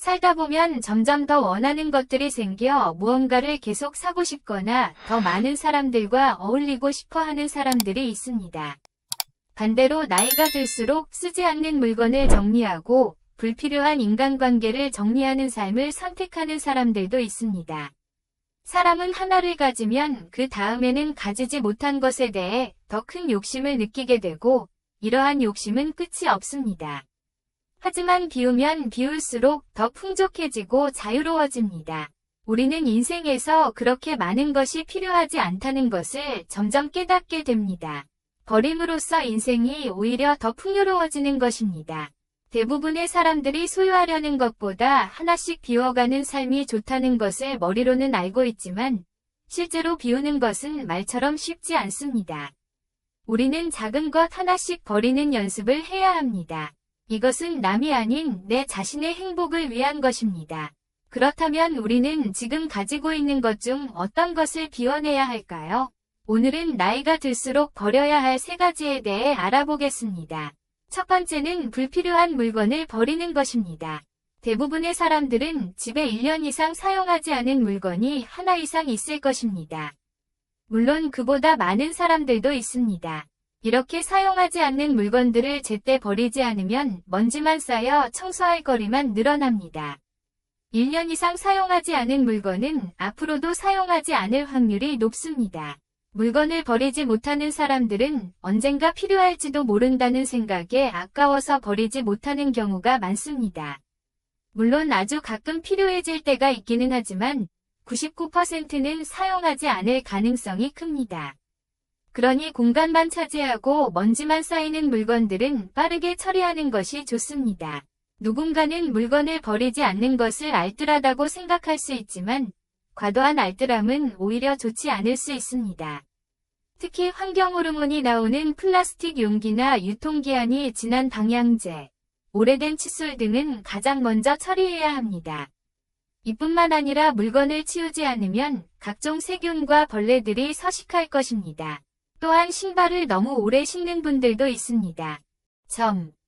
살다 보면 점점 더 원하는 것들이 생겨 무언가를 계속 사고 싶거나 더 많은 사람들과 어울리고 싶어 하는 사람들이 있습니다. 반대로 나이가 들수록 쓰지 않는 물건을 정리하고 불필요한 인간관계를 정리하는 삶을 선택하는 사람들도 있습니다. 사람은 하나를 가지면 그 다음에는 가지지 못한 것에 대해 더 큰 욕심을 느끼게 되고 이러한 욕심은 끝이 없습니다. 하지만 비우면 비울수록 더 풍족해지고 자유로워집니다. 우리는 인생에서 그렇게 많은 것이 필요하지 않다는 것을 점점 깨닫게 됩니다. 버림으로써 인생이 오히려 더 풍요로워지는 것입니다. 대부분의 사람들이 소유하려는 것보다 하나씩 비워가는 삶이 좋다는 것을 머리로는 알고 있지만 실제로 비우는 것은 말처럼 쉽지 않습니다. 우리는 작은 것 하나씩 버리는 연습을 해야 합니다. 이것은 남이 아닌 내 자신의 행복을 위한 것입니다. 그렇다면 우리는 지금 가지고 있는 것 중 어떤 것을 비워내야 할까요? 오늘은 나이가 들수록 버려야 할 3가지에 대해 알아보겠습니다. 첫 번째는 불필요한 물건을 버리는 것입니다. 대부분의 사람들은 집에 1년 이상 사용하지 않은 물건이 하나 이상 있을 것입니다. 물론 그보다 많은 사람들도 있습니다. 이렇게 사용하지 않는 물건들을 제때 버리지 않으면 먼지만 쌓여 청소할 거리만 늘어납니다. 1년 이상 사용하지 않은 물건은 앞으로도 사용하지 않을 확률이 높습니다. 물건을 버리지 못하는 사람들은 언젠가 필요할지도 모른다는 생각에 아까워서 버리지 못하는 경우가 많습니다. 물론 아주 가끔 필요해질 때가 있기는 하지만 99%는 사용하지 않을 가능성이 큽니다. 그러니 공간만 차지하고 먼지만 쌓이는 물건들은 빠르게 처리하는 것이 좋습니다. 누군가는 물건을 버리지 않는 것을 알뜰하다고 생각할 수 있지만 과도한 알뜰함은 오히려 좋지 않을 수 있습니다. 특히 환경호르몬이 나오는 플라스틱 용기나 유통기한이 지난 방향제, 오래된 칫솔 등은 가장 먼저 처리해야 합니다. 이뿐만 아니라 물건을 치우지 않으면 각종 세균과 벌레들이 서식할 것입니다. 또한 신발을 너무 오래 신는 분들도 있습니다.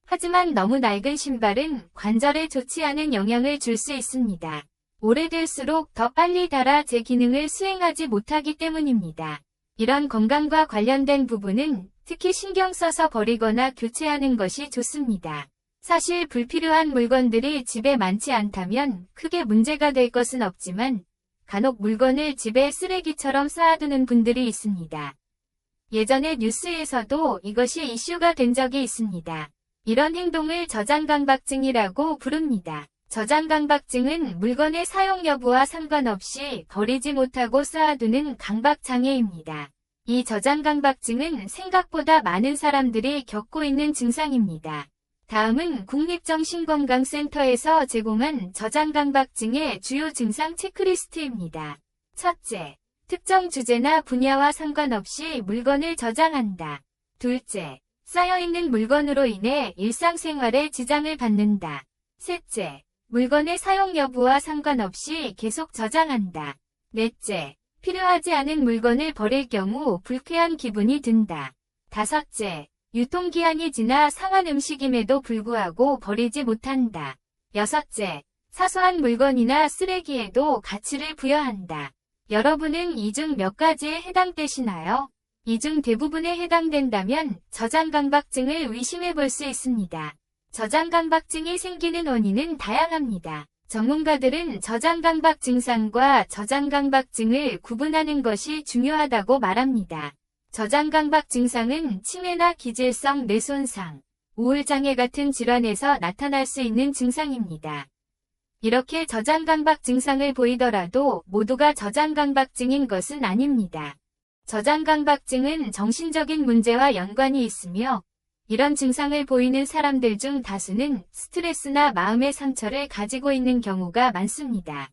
하지만 너무 낡은 신발은 관절에 좋지 않은 영향을 줄 수 있습니다. 오래될수록 더 빨리 닳아 제 기능을 수행하지 못하기 때문입니다. 이런 건강과 관련된 부분은 특히 신경 써서 버리거나 교체하는 것이 좋습니다. 사실 불필요한 물건들이 집에 많지 않다면 크게 문제가 될 것은 없지만 간혹 물건을 집에 쓰레기처럼 쌓아두는 분들이 있습니다. 예전에 뉴스에서도 이것이 이슈가 된 적이 있습니다. 이런 행동을 저장강박증이라고 부릅니다. 저장강박증은 물건의 사용 여부와 상관없이 버리지 못하고 쌓아두는 강박장애입니다. 이 저장강박증은 생각보다 많은 사람들이 겪고 있는 증상입니다. 다음은 국립정신건강센터에서 제공한 저장강박증의 주요 증상 체크리스트입니다. 첫째, 특정 주제나 분야와 상관없이 물건을 저장한다. 둘째, 쌓여있는 물건으로 인해 일상생활에 지장을 받는다. 셋째, 물건의 사용 여부와 상관없이 계속 저장한다. 넷째, 필요하지 않은 물건을 버릴 경우 불쾌한 기분이 든다. 다섯째, 유통기한이 지나 상한 음식임에도 불구하고 버리지 못한다. 여섯째, 사소한 물건이나 쓰레기에도 가치를 부여한다. 여러분은 이 중 몇 가지에 해당되시나요? 이 중 대부분에 해당된다면 저장강박증을 의심해 볼 수 있습니다. 저장강박증이 생기는 원인은 다양합니다. 전문가들은 저장강박 증상과 저장강박증을 구분하는 것이 중요하다고 말합니다. 저장강박 증상은 치매나 기질성 뇌손상, 우울장애 같은 질환에서 나타날 수 있는 증상입니다. 이렇게 저장강박 증상을 보이더라도 모두가 저장강박증인 것은 아닙니다. 저장강박증은 정신적인 문제와 연관이 있으며 이런 증상을 보이는 사람들 중 다수는 스트레스나 마음의 상처를 가지고 있는 경우가 많습니다.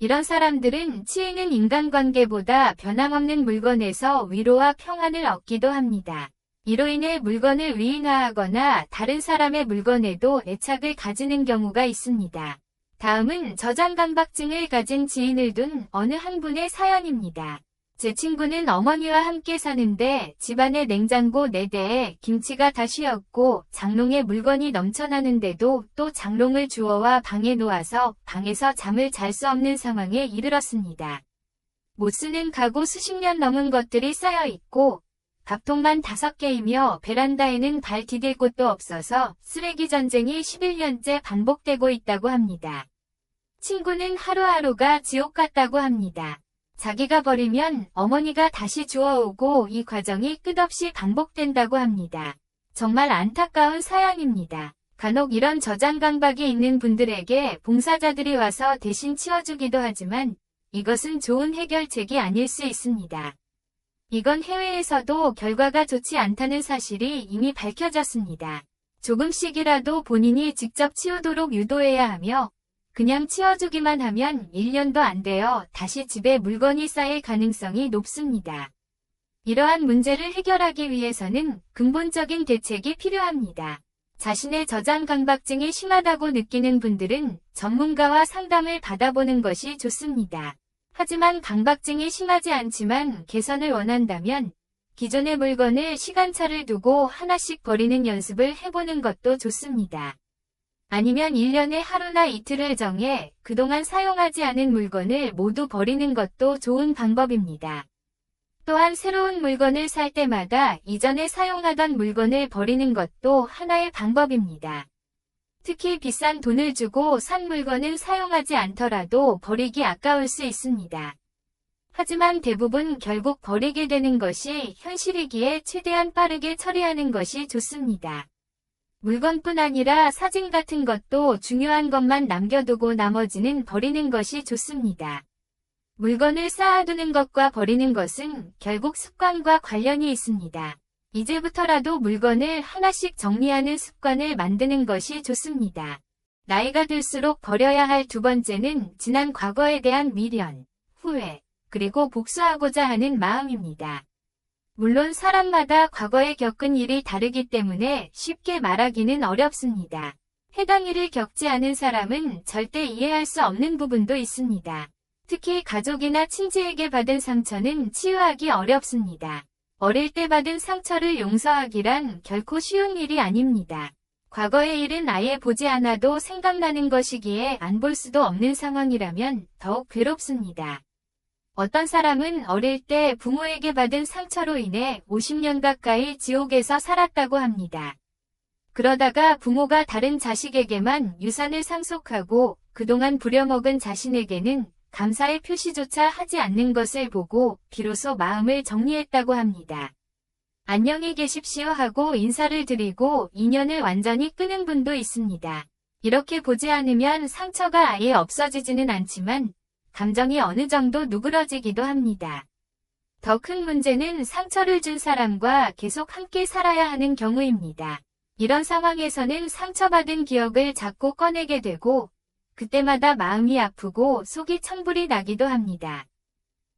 이런 사람들은 치이는 인간관계보다 변함없는 물건에서 위로와 평안을 얻기도 합니다. 이로 인해 물건을 위인화하거나 다른 사람의 물건에도 애착을 가지는 경우가 있습니다. 다음은 저장강박증을 가진 지인을 둔 어느 한 분의 사연입니다. 제 친구는 어머니와 함께 사는데 집안에 냉장고 4대에 김치가 다 쉬었고 장롱에 물건이 넘쳐나는데도 또 장롱을 주워와 방에 놓아서 방에서 잠을 잘 수 없는 상황에 이르렀습니다. 못 쓰는 가구 수십 년 넘은 것들이 쌓여 있고 밥통만 5개이며 베란다에는 발 디딜 곳도 없어서 쓰레기 전쟁이 11년째 반복되고 있다고 합니다. 친구는 하루하루가 지옥 같다고 합니다. 자기가 버리면 어머니가 다시 주워오고 이 과정이 끝없이 반복된다고 합니다. 정말 안타까운 사연입니다. 간혹 이런 저장 강박이 있는 분들에게 봉사자들이 와서 대신 치워주기도 하지만 이것은 좋은 해결책이 아닐 수 있습니다. 이건 해외에서도 결과가 좋지 않다는 사실이 이미 밝혀졌습니다. 조금씩이라도 본인이 직접 치우도록 유도해야 하며 그냥 치워주기만 하면 1년도 안 되어 다시 집에 물건이 쌓일 가능성이 높습니다. 이러한 문제를 해결하기 위해서는 근본적인 대책이 필요합니다. 자신의 저장 강박증이 심하다고 느끼는 분들은 전문가와 상담을 받아보는 것이 좋습니다. 하지만 강박증이 심하지 않지만 개선을 원한다면 기존의 물건을 시간차를 두고 하나씩 버리는 연습을 해보는 것도 좋습니다. 아니면 1년에 하루나 이틀을 정해 그동안 사용하지 않은 물건을 모두 버리는 것도 좋은 방법입니다. 또한 새로운 물건을 살 때마다 이전에 사용하던 물건을 버리는 것도 하나의 방법입니다. 특히 비싼 돈을 주고 산 물건은 사용하지 않더라도 버리기 아까울 수 있습니다. 하지만 대부분 결국 버리게 되는 것이 현실이기에 최대한 빠르게 처리하는 것이 좋습니다. 물건뿐 아니라 사진 같은 것도 중요한 것만 남겨두고 나머지는 버리는 것이 좋습니다. 물건을 쌓아두는 것과 버리는 것은 결국 습관과 관련이 있습니다. 이제부터라도 물건을 하나씩 정리하는 습관을 만드는 것이 좋습니다. 나이가 들수록 버려야 할 두 번째는 지난 과거에 대한 미련, 후회, 그리고 복수하고자 하는 마음입니다. 물론 사람마다 과거에 겪은 일이 다르기 때문에 쉽게 말하기는 어렵습니다. 해당 일을 겪지 않은 사람은 절대 이해할 수 없는 부분도 있습니다. 특히 가족이나 친지에게 받은 상처는 치유하기 어렵습니다. 어릴 때 받은 상처를 용서하기란 결코 쉬운 일이 아닙니다. 과거의 일은 아예 보지 않아도 생각나는 것이기에 안 볼 수도 없는 상황이라면 더욱 괴롭습니다. 어떤 사람은 어릴 때 부모에게 받은 상처로 인해 50년 가까이 지옥에서 살았다고 합니다. 그러다가 부모가 다른 자식에게만 유산을 상속하고 그동안 부려먹은 자신에게는 감사의 표시조차 하지 않는 것을 보고 비로소 마음을 정리했다고 합니다. 안녕히 계십시오 하고 인사를 드리고 인연을 완전히 끊은 분도 있습니다. 이렇게 보지 않으면 상처가 아예 없어지지는 않지만 감정이 어느 정도 누그러지기도 합니다. 더 큰 문제는 상처를 준 사람과 계속 함께 살아야 하는 경우입니다. 이런 상황에서는 상처받은 기억을 자꾸 꺼내게 되고 그때마다 마음이 아프고 속이 천불이 나기도 합니다.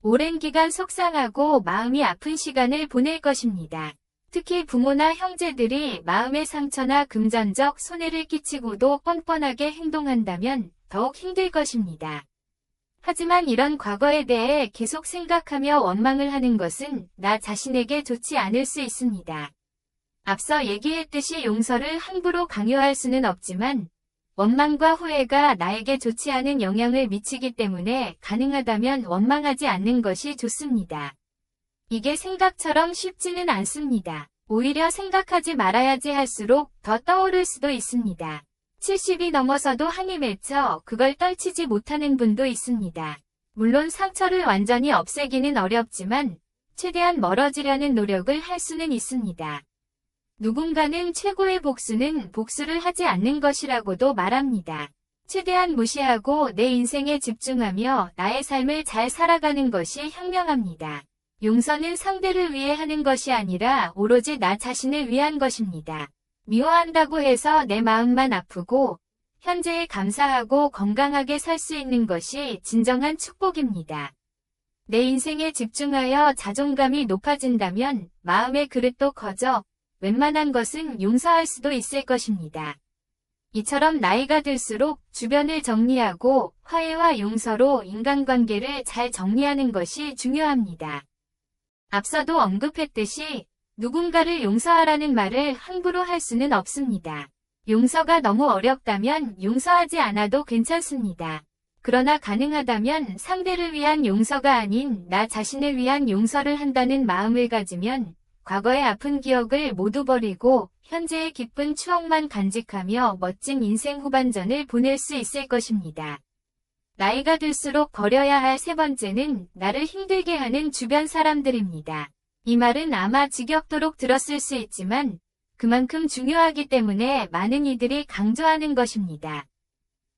오랜 기간 속상하고 마음이 아픈 시간을 보낼 것입니다. 특히 부모나 형제들이 마음의 상처나 금전적 손해를 끼치고도 뻔뻔하게 행동한다면 더욱 힘들 것입니다. 하지만 이런 과거에 대해 계속 생각하며 원망을 하는 것은 나 자신에게 좋지 않을 수 있습니다. 앞서 얘기했듯이 용서를 함부로 강요할 수는 없지만 원망과 후회가 나에게 좋지 않은 영향을 미치기 때문에 가능하다면 원망하지 않는 것이 좋습니다. 이게 생각처럼 쉽지는 않습니다. 오히려 생각하지 말아야지 할수록 더 떠오를 수도 있습니다. 70이 넘어서도 한이 맺혀 그걸 떨치지 못하는 분도 있습니다. 물론 상처를 완전히 없애기는 어렵지만 최대한 멀어지려는 노력을 할 수는 있습니다. 누군가는 최고의 복수는 복수를 하지 않는 것이라고도 말합니다. 최대한 무시하고 내 인생에 집중하며 나의 삶을 잘 살아가는 것이 현명합니다. 용서는 상대를 위해 하는 것이 아니라 오로지 나 자신을 위한 것입니다. 미워한다고 해서 내 마음만 아프고 현재에 감사하고 건강하게 살 수 있는 것이 진정한 축복입니다. 내 인생에 집중하여 자존감이 높아진다면 마음의 그릇도 커져 웬만한 것은 용서할 수도 있을 것입니다. 이처럼 나이가 들수록 주변을 정리하고 화해와 용서로 인간관계를 잘 정리하는 것이 중요합니다. 앞서도 언급했듯이 누군가를 용서하라는 말을 함부로 할 수는 없습니다. 용서가 너무 어렵다면 용서하지 않아도 괜찮습니다. 그러나 가능하다면 상대를 위한 용서가 아닌 나 자신을 위한 용서를 한다는 마음을 가지면 과거의 아픈 기억을 모두 버리고 현재의 기쁜 추억만 간직하며 멋진 인생 후반전을 보낼 수 있을 것입니다. 나이가 들수록 버려야 할 세 번째는 나를 힘들게 하는 주변 사람들입니다. 이 말은 아마 지겹도록 들었을 수 있지만 그만큼 중요하기 때문에 많은 이들이 강조하는 것입니다.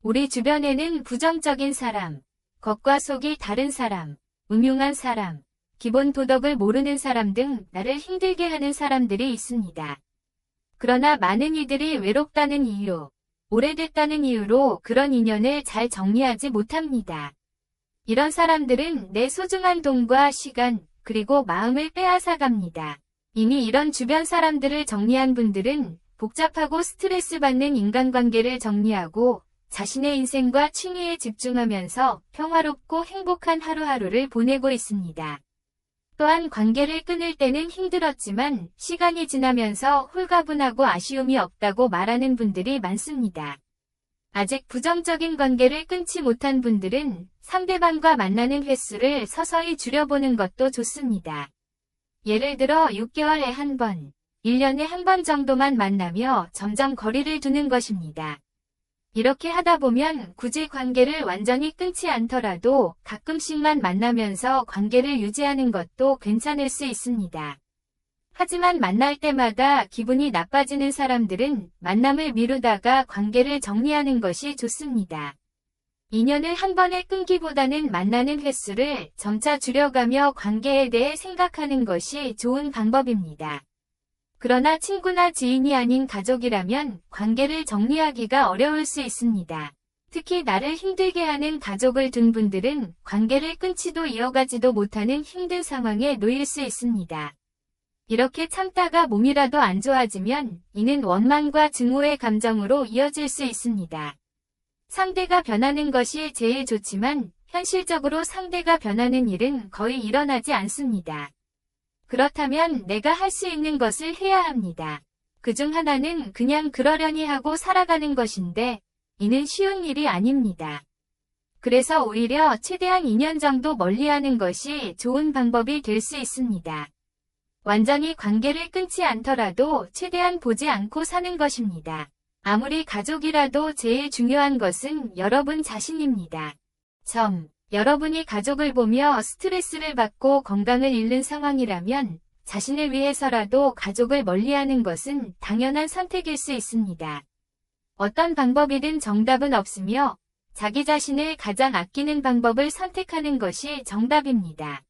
우리 주변에는 부정적인 사람, 겉과 속이 다른 사람, 음흉한 사람, 기본 도덕을 모르는 사람 등 나를 힘들게 하는 사람들이 있습니다. 그러나 많은 이들이 외롭다는 이유, 오래됐다는 이유로 그런 인연을 잘 정리하지 못합니다. 이런 사람들은 내 소중한 돈과 시간, 그리고 마음을 빼앗아갑니다. 이미 이런 주변 사람들을 정리한 분들은 복잡하고 스트레스 받는 인간관계를 정리하고 자신의 인생과 취미에 집중하면서 평화롭고 행복한 하루하루를 보내고 있습니다. 또한 관계를 끊을 때는 힘들었지만 시간이 지나면서 홀가분하고 아쉬움이 없다고 말하는 분들이 많습니다. 아직 부정적인 관계를 끊지 못한 분들은 상대방과 만나는 횟수를 서서히 줄여보는 것도 좋습니다. 예를 들어 6개월에 한 번, 1년에 한 번 정도만 만나며 점점 거리를 두는 것입니다. 이렇게 하다 보면 굳이 관계를 완전히 끊지 않더라도 가끔씩만 만나면서 관계를 유지하는 것도 괜찮을 수 있습니다. 하지만 만날 때마다 기분이 나빠지는 사람들은 만남을 미루다가 관계를 정리하는 것이 좋습니다. 인연을 한 번에 끊기보다는 만나는 횟수를 점차 줄여가며 관계에 대해 생각하는 것이 좋은 방법입니다. 그러나 친구나 지인이 아닌 가족이라면 관계를 정리하기가 어려울 수 있습니다. 특히 나를 힘들게 하는 가족을 둔 분들은 관계를 끊지도 이어가지도 못하는 힘든 상황에 놓일 수 있습니다. 이렇게 참다가 몸이라도 안 좋아지면 이는 원망과 증오의 감정으로 이어질 수 있습니다. 상대가 변하는 것이 제일 좋지만 현실적으로 상대가 변하는 일은 거의 일어나지 않습니다. 그렇다면 내가 할 수 있는 것을 해야 합니다. 그중 하나는 그냥 그러려니 하고 살아가는 것인데 이는 쉬운 일이 아닙니다. 그래서 오히려 최대한 2년 정도 멀리하는 것이 좋은 방법이 될 수 있습니다. 완전히 관계를 끊지 않더라도 최대한 보지 않고 사는 것입니다. 아무리 가족이라도 제일 중요한 것은 여러분 자신입니다. 여러분이 가족을 보며 스트레스를 받고 건강을 잃는 상황이라면 자신을 위해서라도 가족을 멀리하는 것은 당연한 선택일 수 있습니다. 어떤 방법이든 정답은 없으며 자기 자신을 가장 아끼는 방법을 선택하는 것이 정답입니다.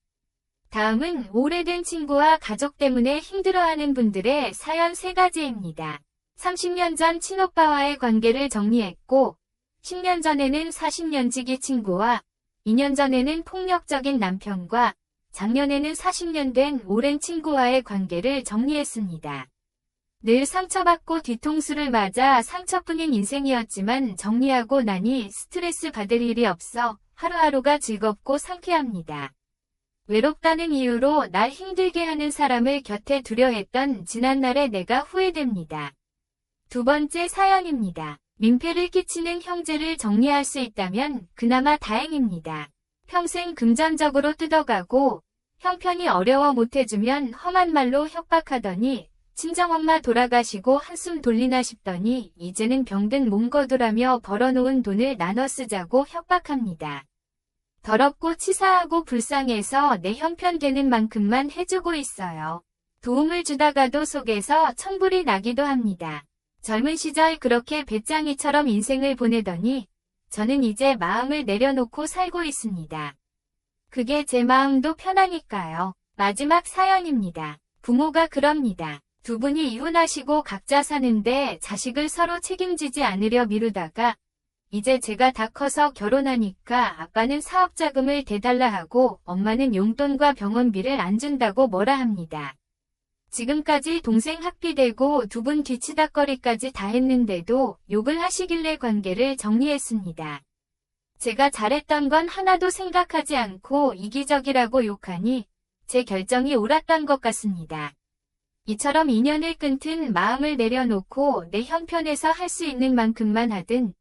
다음은 오래된 친구와 가족 때문에 힘들어하는 분들의 사연 3가지입니다. 30년 전 친오빠와의 관계를 정리했고 10년 전에는 40년지기 친구와 2년 전에는 폭력적인 남편과 작년에는 40년 된 오랜 친구와의 관계를 정리했습니다. 늘 상처받고 뒤통수를 맞아 상처뿐인 인생이었지만 정리하고 나니 스트레스 받을 일이 없어 하루하루가 즐겁고 상쾌합니다. 외롭다는 이유로 날 힘들게 하는 사람을 곁에 두려 했던 지난날의 내가 후회됩니다. 2번째 사연입니다. 민폐를 끼치는 형제를 정리할 수 있다면 그나마 다행입니다. 평생 금전적으로 뜯어가고 형편이 어려워 못해주면 험한 말로 협박하더니 친정엄마 돌아가시고 한숨 돌리나 싶더니 이제는 병든 몸 거두라며 벌어놓은 돈을 나눠 쓰자고 협박합니다. 더럽고 치사하고 불쌍해서 내 형편 되는 만큼만 해주고 있어요. 도움을 주다가도 속에서 천불이 나기도 합니다. 젊은 시절 그렇게 배짱이처럼 인생을 보내더니 저는 이제 마음을 내려놓고 살고 있습니다. 그게 제 마음도 편하니까요. 마지막 사연입니다. 부모가 그럽니다. 2분이 이혼하시고 각자 사는데 자식을 서로 책임지지 않으려 미루다가 이제 제가 다 커서 결혼하니까 아빠는 사업자금을 대달라 하고 엄마는 용돈과 병원비를 안 준다고 뭐라 합니다. 지금까지 동생 학비 대고 2분 뒤치다꺼리까지 다 했는데도 욕을 하시길래 관계를 정리했습니다. 제가 잘했던 건 하나도 생각하지 않고 이기적이라고 욕하니 제 결정이 옳았던 것 같습니다. 이처럼 인연을 끊든 마음을 내려놓고 내 형편에서 할 수 있는 만큼만 하든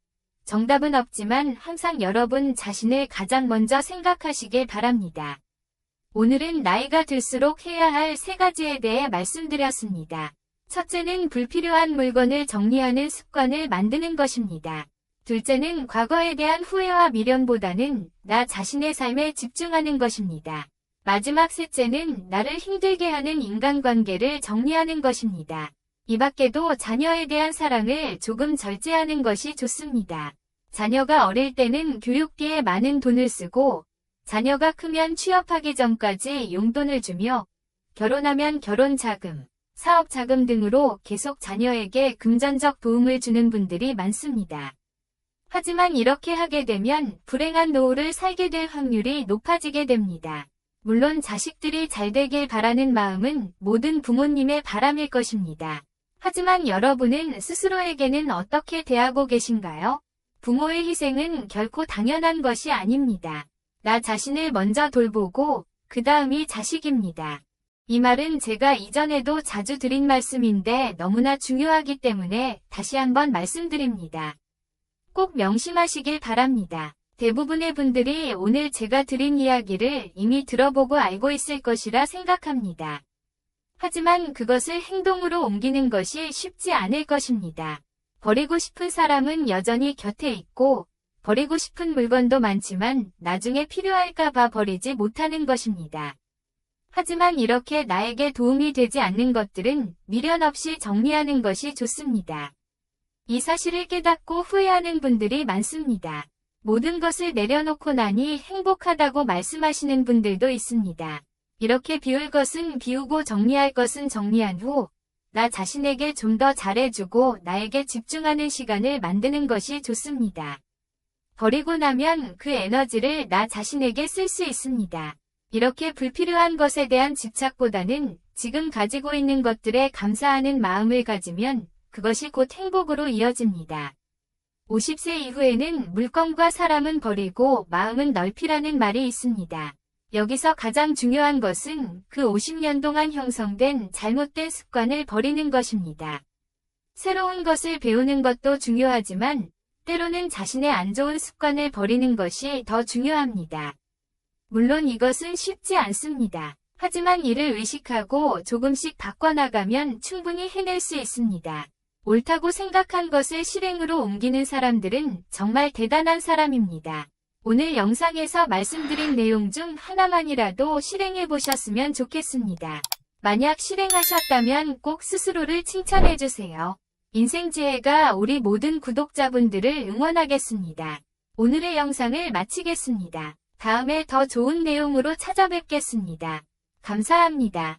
정답은 없지만 항상 여러분 자신을 가장 먼저 생각하시길 바랍니다. 오늘은 나이가 들수록 해야 할 3가지에 대해 말씀드렸습니다. 첫째는 불필요한 물건을 정리하는 습관을 만드는 것입니다. 둘째는 과거에 대한 후회와 미련보다는 나 자신의 삶에 집중하는 것입니다. 마지막 셋째는 나를 힘들게 하는 인간관계를 정리하는 것입니다. 이 밖에도 자녀에 대한 사랑을 조금 절제하는 것이 좋습니다. 자녀가 어릴 때는 교육비에 많은 돈을 쓰고 자녀가 크면 취업하기 전까지 용돈을 주며 결혼하면 결혼자금, 사업자금 등으로 계속 자녀에게 금전적 도움을 주는 분들이 많습니다. 하지만 이렇게 하게 되면 불행한 노후를 살게 될 확률이 높아지게 됩니다. 물론 자식들이 잘 되길 바라는 마음은 모든 부모님의 바람일 것입니다. 하지만 여러분은 스스로에게는 어떻게 대하고 계신가요? 부모의 희생은 결코 당연한 것이 아닙니다. 나 자신을 먼저 돌보고 그 다음이 자식입니다. 이 말은 제가 이전에도 자주 드린 말씀인데 너무나 중요하기 때문에 다시 한번 말씀드립니다. 꼭 명심하시길 바랍니다. 대부분의 분들이 오늘 제가 드린 이야기를 이미 들어보고 알고 있을 것이라 생각합니다. 하지만 그것을 행동으로 옮기는 것이 쉽지 않을 것입니다. 버리고 싶은 사람은 여전히 곁에 있고 버리고 싶은 물건도 많지만 나중에 필요할까봐 버리지 못하는 것입니다. 하지만 이렇게 나에게 도움이 되지 않는 것들은 미련 없이 정리하는 것이 좋습니다. 이 사실을 깨닫고 후회하는 분들이 많습니다. 모든 것을 내려놓고 나니 행복하다고 말씀하시는 분들도 있습니다. 이렇게 비울 것은 비우고 정리할 것은 정리한 후 나 자신에게 좀 더 잘해주고 나에게 집중하는 시간을 만드는 것이 좋습니다. 버리고 나면 그 에너지를 나 자신에게 쓸 수 있습니다. 이렇게 불필요한 것에 대한 집착보다는 지금 가지고 있는 것들에 감사하는 마음을 가지면 그것이 곧 행복으로 이어집니다. 50세 이후에는 물건과 사람은 버리고 마음은 넓히라는 말이 있습니다. 여기서 가장 중요한 것은 그 50년 동안 형성된 잘못된 습관을 버리는 것입니다. 새로운 것을 배우는 것도 중요하지만 때로는 자신의 안 좋은 습관을 버리는 것이 더 중요합니다. 물론 이것은 쉽지 않습니다. 하지만 이를 의식하고 조금씩 바꿔나가면 충분히 해낼 수 있습니다. 옳다고 생각한 것을 실행으로 옮기는 사람들은 정말 대단한 사람입니다. 오늘 영상에서 말씀드린 내용 중 하나만이라도 실행해 보셨으면 좋겠습니다. 만약 실행하셨다면 꼭 스스로를 칭찬해 주세요. 인생지혜가 우리 모든 구독자분들을 응원하겠습니다. 오늘의 영상을 마치겠습니다. 다음에 더 좋은 내용으로 찾아뵙겠습니다. 감사합니다.